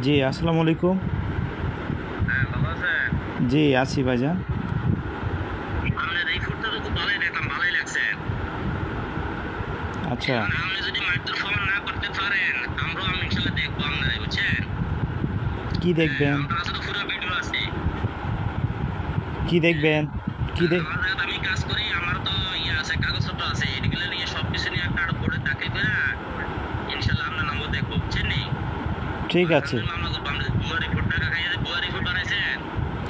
জি, আসসালামু আলাইকুম। হ্যাঁ, ভালো আছেন? জি, আছি ভাইজান। আপনার এই ফুটটা তো খুব ভালোই দেখলাম, ভালোই লাগছে। আচ্ছা, এখন আপনি যদি মারধর সমান না করতে পারেন, আমরাও ইনশাল্লাহ দেখবো আপনারাই, বুঝছেন? কি দেখবেন? আমার কাছে তো পুরো ভিডিও আছে। কি দেখবেন? কি দেখ আমার জায়গাতে আমি কাজ করি, আমার তো ইয়ে আছে, কাগজপত্র আছে, এগুলো নিয়ে সবকিছু নিয়ে একটা বোর্ডে চাকরি করে ইনশাল্লাহ আপনার নামও দেখবো, বুঝছেন নি? ঠিক আর আছে। আমি মামলা করবো, আপনি ভুয়া রিপোর্ট টাকা খাইয়ে যে ভুয়া রিপোর্ট বানাইছেন,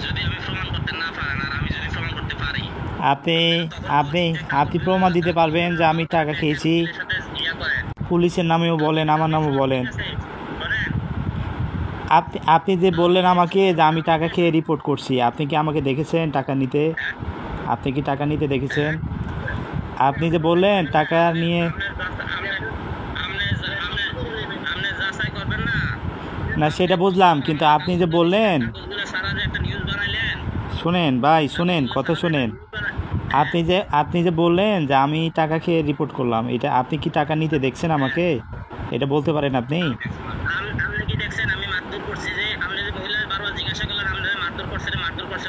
যদি আমি প্রমাণ করতে না পারেন আর আমি যদি প্রমাণ করতে পারি, আপনি তখন আপনি পুলিশ একটা আপনি করবে প্রমাণ না, দিতে পারবেন যে আমি টাকা আপনি একটা খেয়েছি? উকিলের সাথে ইয়ে করেন। পুলিশের নামেও বলেন, আমার নামও বলেন। ঠিক আছে, বলেন। আপনি আপনি যে বললেন আমাকে যে আমি টাকা খেয়ে রিপোর্ট করছি, আপনি কি আমাকে দেখেছেন টাকা নিতে? আপনি কি টাকা নিতে দেখেছেন? আপনি যে বললেন টাকা নিয়ে, আপনি যাচাই করবেন না? না সেটা বুঝলাম, কিন্তু আপনি যে বললেন, কাগজগুলো সারা যে একটা নিউজ বানাইলেন, শোনেন ভাই, শোনেন, কাগজগুলো কথা সারা যে শোনেন। নিউজ বানাই, আপনি যে বললেন যে আমি টাকা খেয়ে রিপোর্ট করলাম, এটা আপনি কি টাকা নিতে দেখছেন আমাকে? এটা বলতে পারেন আপনি? আপনি কি দেখছেন আমি মারধর করছি? যে আপনি যে মহিলা বারবার জিজ্ঞাসা করলেন আপনি মারধর করছেন,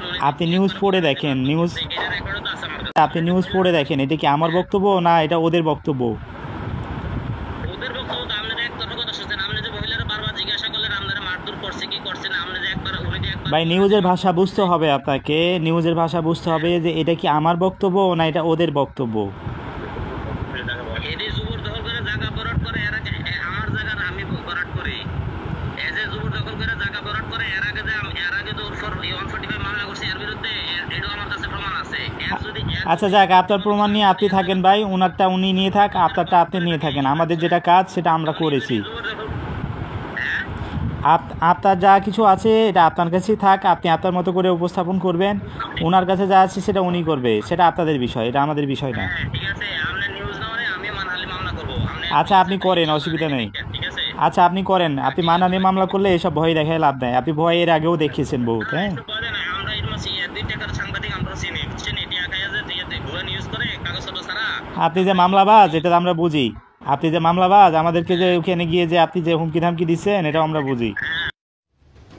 উনি আপনি নিউজ পড়ে দেখেন, নিউজ, এটা রেকর্ডও তো আছে আমার কাছে। আপনি নিউজ পড়ে দেখেন, এটা কি আমার বক্তব্য না এটা ওদের বক্তব্য? ওদের বক্তব্য তো আপনি একতরফা কথা শুনছেন। আপনি যে মহিলারা বারবার জিজ্ঞাসা করলেন আপনারা মারধর করছে কি করছে না, আপনি যে একবার উনি যে একবার ভাই নিউজের ভাষা বুঝতে হবে আপনাকে, নিউজের ভাষা বুঝতে হবে যে এটা কি আমার বক্তব্য না এটা ওদের বক্তব্য। এদের জবর দখল করে জায়গা ভরাট করে, এর আগে আমার জায়গার আমি ভরাট করি। এই যে জবর দখল করে জায়গা ভরাট করে, এর আগে যে এর আগে যে ওর ফর 145 মামলা করছে এর বিরুদ্ধে, এটাও আমার কাছে প্রমাণ আছে। এর যদি আচ্ছা যাক, আপনার প্রমাণ নিয়ে আপনি থাকেন ভাই, ওনারটা উনি নিয়ে থাক, আপনারটা আপনি নিয়ে থাকেন। আমাদের যেটা কাজ সেটা আমরা করেছি। হ্যাঁ, আপনার যা কিছু আছে এটা আপনার কাছেই থাক, আপনি আপনার মতো করে উপস্থাপন করবেন। ওনার কাছে যা আছে সেটা উনি করবে, সেটা আপনাদের বিষয়, এটা আমাদের বিষয় না। হ্যাঁ, ঠিক আছে। আপনি নিউজ না মানে আমি মানহানি মামলা করব। আচ্ছা আপনি করেন, অসুবিধা নেই। ঠিক আছে। আচ্ছা আপনি করেন, আপনি মানহানি মামলা করলে এসব ভয় দেখায় লাভ নাই, আপনি ভয় এর আগেও দেখিয়েছেন বহুত। হ্যাঁ, একটু বলেন, আমরা এরকম দুই টাকার সাংবাদিক আমরা চিনি, বুঝছেন? এটি একাই যে ভুয়া নিউজ করে কাগজপত্র ছাড়া। আপনি যে মামলাবাজ এটা আমরা বুঝি, আপনি যে মামলাবাজ, আমাদেরকে যে ওখানে গিয়ে যে আপনি যে হুমকি ধামকি দিচ্ছেন এটাও আমরা বুঝি।